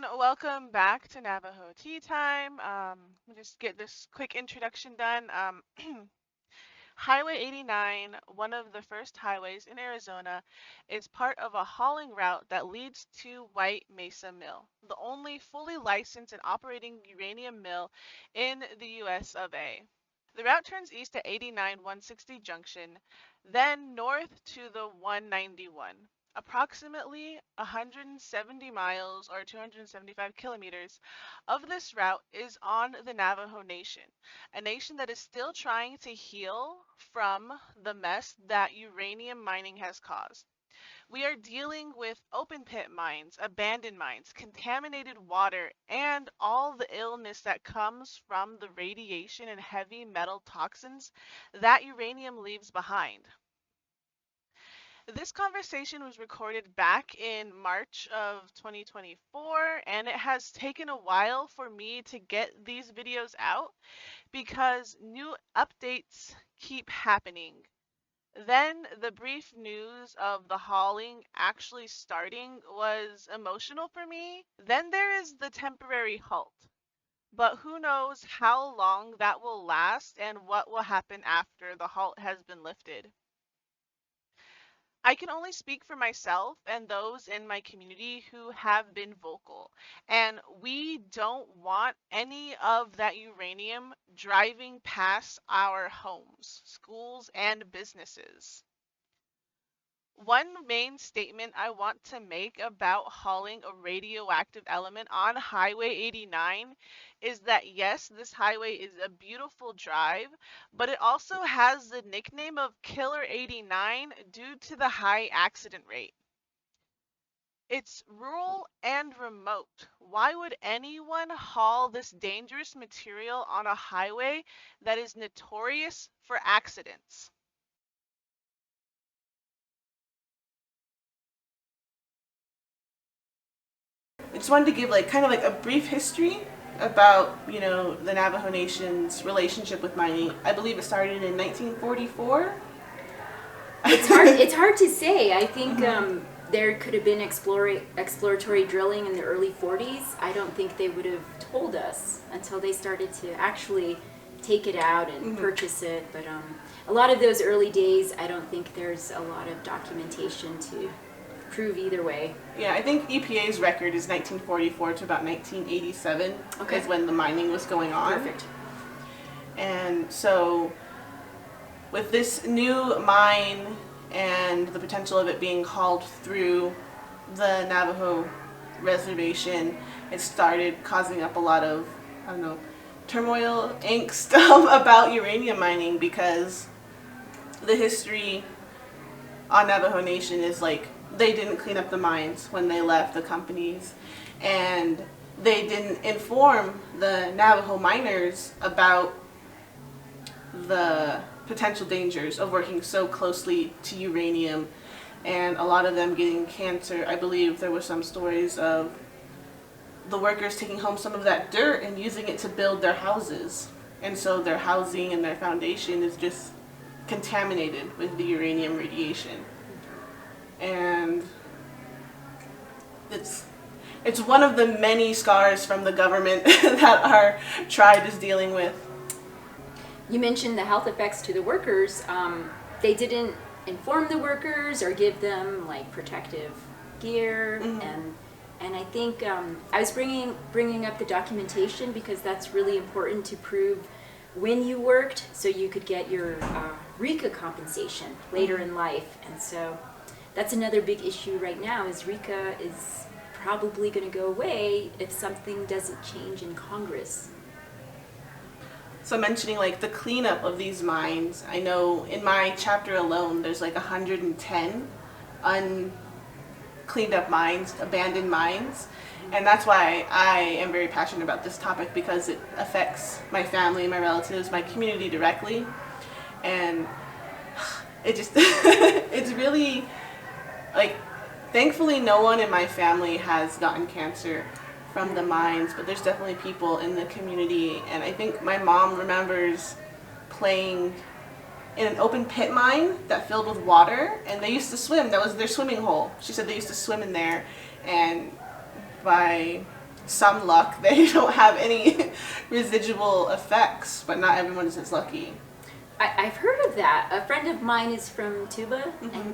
everyone. Welcome back to Navajo Tea Time. We'll just get this quick introduction done. Highway 89, one of the first highways in Arizona, is part of a hauling route that leads to White Mesa Mill, the only fully licensed and operating uranium mill in the US of A. The route turns east at 89 160 Junction, then north to the 191. Approximately 170 miles or 275 kilometers of this route is on the Navajo Nation, a nation that is still trying to heal from the mess that uranium mining has caused. We are dealing with open pit mines, abandoned mines, contaminated water, and all the illness that comes from the radiation and heavy metal toxins that uranium leaves behind. This conversation was recorded back in March of 2024, and it has taken a while for me to get these videos out because new updates keep happening. Then the brief news of the hauling actually starting was emotional for me. Then there is the temporary halt. But who knows how long that will last and what will happen after the halt has been lifted. I can only speak for myself and those in my community who have been vocal. And we don't want any of that uranium driving past our homes, schools, and businesses. One main statement I want to make about hauling a radioactive element on Highway 89 is that yes, this highway is a beautiful drive, but it also has the nickname of Killer 89 due to the high accident rate. It's rural and remote. Why would anyone haul this dangerous material on a highway that is notorious for accidents? I just wanted to give kind of a brief history about the Navajo Nation's relationship with mining. I believe it started in 1944. It's hard. It's hard to say. I think there could have been exploratory drilling in the early 40s. I don't think they would have told us until they started to actually take it out and purchase it. But a lot of those early days, I don't think there's a lot of documentation to prove either way. Yeah, I think EPA's record is 1944 to about 1987 Okay. is when the mining was going on. Perfect. And so with this new mine and the potential of it being hauled through the Navajo reservation, it started causing up a lot of, I don't know, turmoil, angst about uranium mining, because the history on Navajo Nation is they didn't clean up the mines when they left the companies, and they didn't inform the Navajo miners about the potential dangers of working so closely to uranium, and a lot of them getting cancer. I believe there were some stories of the workers taking home some of that dirt and using it to build their houses, and so their housing and their foundation is just contaminated with the uranium radiation. And it's one of the many scars from the government that our tribe is dealing with. You mentioned the health effects to the workers. They didn't inform the workers or give them protective gear, and I think I was bringing up the documentation because that's really important to prove when you worked, so you could get your RECA compensation later in life. And so that's another big issue right now, is RECA is probably going to go away if something doesn't change in Congress. So mentioning the cleanup of these mines, I know in my chapter alone there's 110 uncleaned up mines, abandoned mines, and that's why I am very passionate about this topic, because it affects my family, my relatives, my community directly, and it just it's really thankfully no one in my family has gotten cancer from the mines, but there's definitely people in the community. And I think my mom remembers playing in an open pit mine that filled with water, and they used to swim. That was their swimming hole. She said they used to swim in there, and by some luck, they don't have any residual effects, but not everyone is as lucky. I've heard of that. A friend of mine is from Tuba,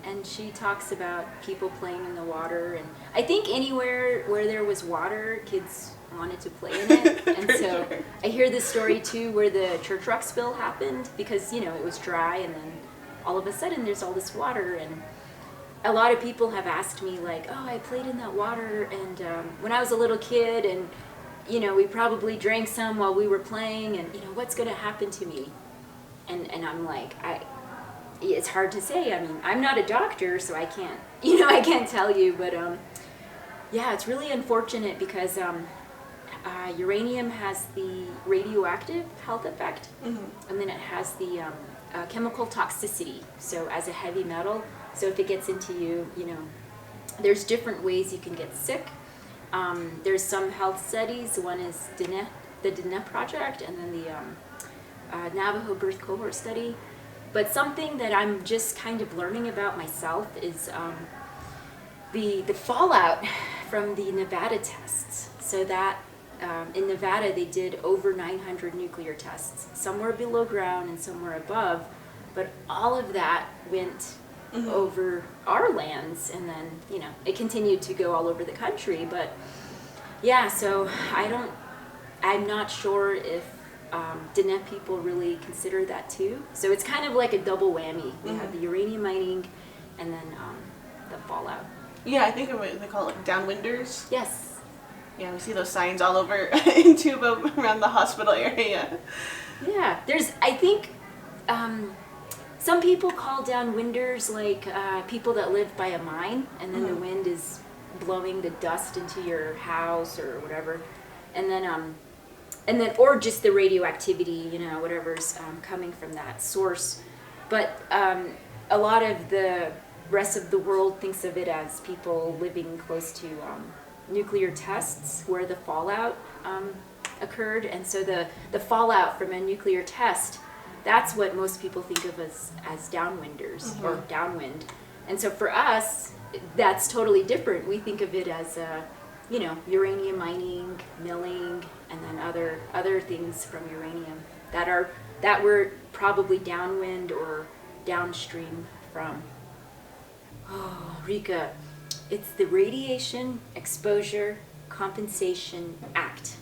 and she talks about people playing in the water. And I think anywhere where there was water, kids wanted to play in it. And so sure. I hear this story too where the church rock spill happened because, it was dry and then all of a sudden there's all this water. And a lot of people have asked me like, oh, I played in that water and when I was a little kid and, we probably drank some while we were playing and, what's going to happen to me? And I'm like, it's hard to say. I mean, I'm not a doctor, so I can't, I can't tell you. But yeah, it's really unfortunate because uranium has the radioactive health effect, and then it has the chemical toxicity. So as a heavy metal, so if it gets into you, there's different ways you can get sick. There's some health studies. One is the DNE project, and then the Navajo birth cohort study. But something that I'm just kind of learning about myself is the fallout from the Nevada tests. So that in Nevada they did over 900 nuclear tests. Some were below ground and some were above, but all of that went over our lands, and then it continued to go all over the country. But yeah, so I'm not sure if Diné people really consider that too. So it's kind of like a double whammy. We have the uranium mining and then the fallout. Yeah, I think they call it downwinders. Yes. Yeah, we see those signs all over in Tuba around the hospital area. Yeah, I think some people call downwinders like people that live by a mine and then the wind is blowing the dust into your house or whatever. And then or just the radioactivity, whatever's coming from that source. But a lot of the rest of the world thinks of it as people living close to nuclear tests where the fallout occurred. And so the fallout from a nuclear test, that's what most people think of as downwinders or downwind. And so for us, that's totally different. We think of it as uranium mining, milling, and then other things from uranium that were probably downwind or downstream from. Oh, RECA. It's the Radiation Exposure Compensation Act.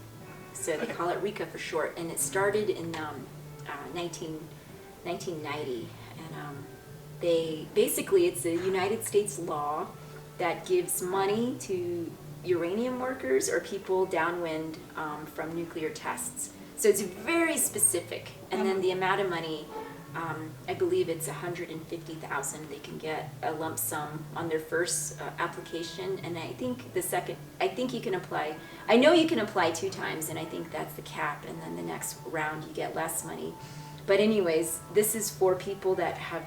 So they call it RECA for short, and it started in 1990. And it's a United States law that gives money to uranium workers or people downwind from nuclear tests. So it's very specific. And then the amount of money, I believe it's $150,000 they can get a lump sum on their first application. And I think you can apply. I know you can apply 2 times, and I think that's the cap. And then the next round you get less money. But anyways, this is for people that have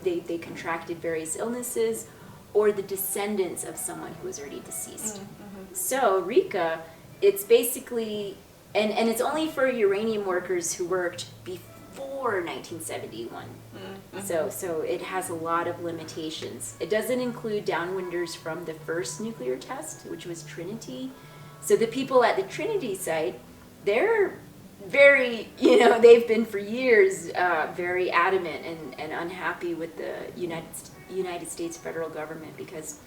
they contracted various illnesses or the descendants of someone who was already deceased. So RECA, it's basically, and it's only for uranium workers who worked before 1971. So it has a lot of limitations. It doesn't include downwinders from the first nuclear test, which was Trinity. So the people at the Trinity site, they're very, they've been for years very adamant and unhappy with the United States federal government because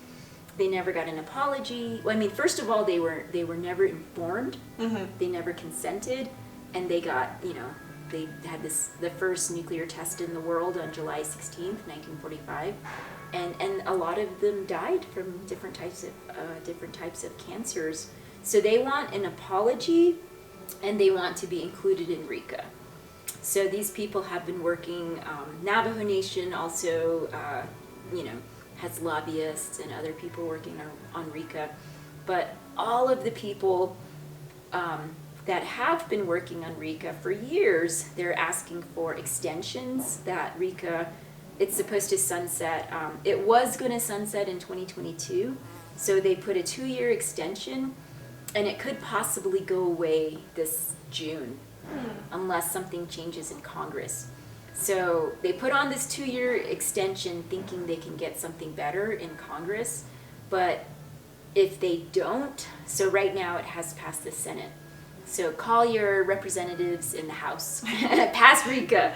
they never got an apology. Well, I mean, first of all, they were never informed. They never consented, and they got, they had the first nuclear test in the world on July 16th, 1945, and a lot of them died from different types of cancers. So they want an apology, and they want to be included in RECA. So these people have been working. Navajo Nation also, has lobbyists and other people working on RECA. But all of the people that have been working on RECA for years, they're asking for extensions that RECA, it's supposed to sunset. It was going to sunset in 2022, so they put a 2-year extension, and it could possibly go away this June unless something changes in Congress. So they put on this 2-year extension thinking they can get something better in Congress, but if they don't, so right now it has passed the Senate. So call your representatives in the House, pass RICA.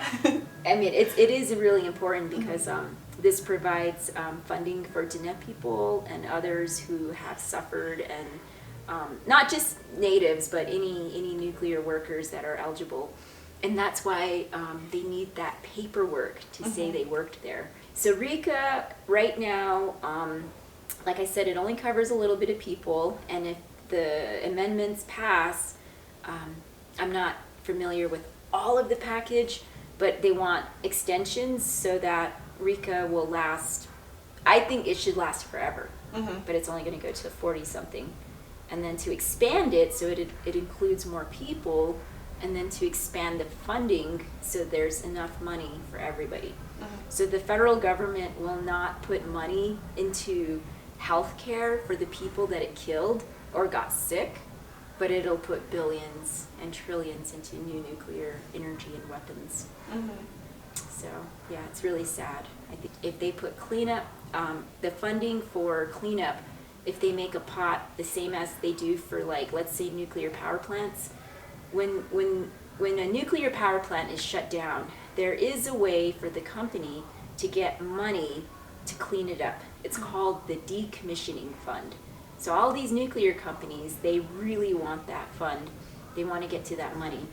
I mean, it is really important because this provides funding for Diné people and others who have suffered, and not just natives, but any nuclear workers that are eligible. And that's why they need that paperwork to say they worked there. So RICA right now, like I said, it only covers a little bit of people, and if the amendments pass, I'm not familiar with all of the package, but they want extensions so that RICA will last. I think it should last forever, but it's only going to go to 40-something. And then to expand it so it includes more people, and then to expand the funding so there's enough money for everybody. So the federal government will not put money into health care for the people that it killed or got sick, but it'll put billions and trillions into new nuclear energy and weapons. So yeah, it's really sad. I think if they put cleanup, the funding for cleanup, if they make a pot the same as they do for, like, let's say nuclear power plants, when a nuclear power plant is shut down, there is a way for the company to get money to clean it up. It's called the decommissioning fund. So all these nuclear companies, they really want that fund. They want to get to that money.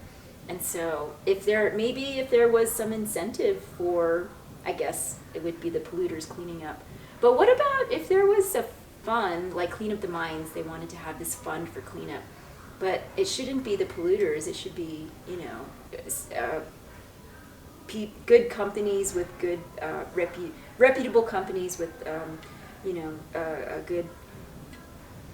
And so if there was some incentive for, I guess it would be the polluters cleaning up. But what about if there was a fund, like Clean Up the Mines, they wanted to have this fund for cleanup. But it shouldn't be the polluters, it should be, good companies with good, reputable companies with, a good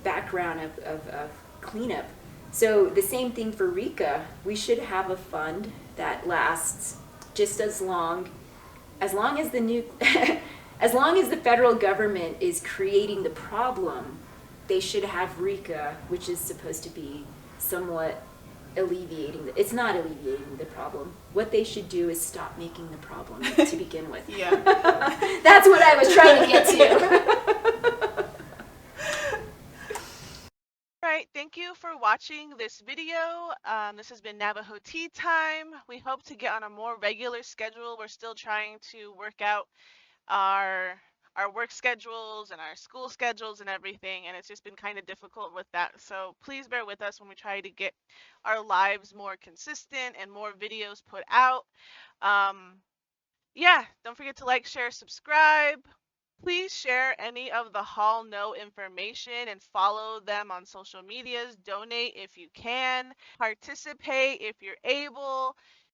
background of cleanup. So the same thing for RICA. We should have a fund that lasts just as long as the as long as the federal government is creating the problem. They should have RICA, which is supposed to be somewhat alleviating it's not alleviating the problem. What they should do is stop making the problem to begin with. Yeah. That's what I was trying to get to. Right, thank you for watching this video. This has been Navajo Tea Time. We hope to get on a more regular schedule. We're still trying to work out our work schedules and our school schedules and everything, and it's just been kind of difficult with that. So please bear with us when we try to get our lives more consistent and more videos put out. Yeah, don't forget to like, share, subscribe. Please share any of the Hall No information and follow them on social medias. Donate if you can. Participate if you're able.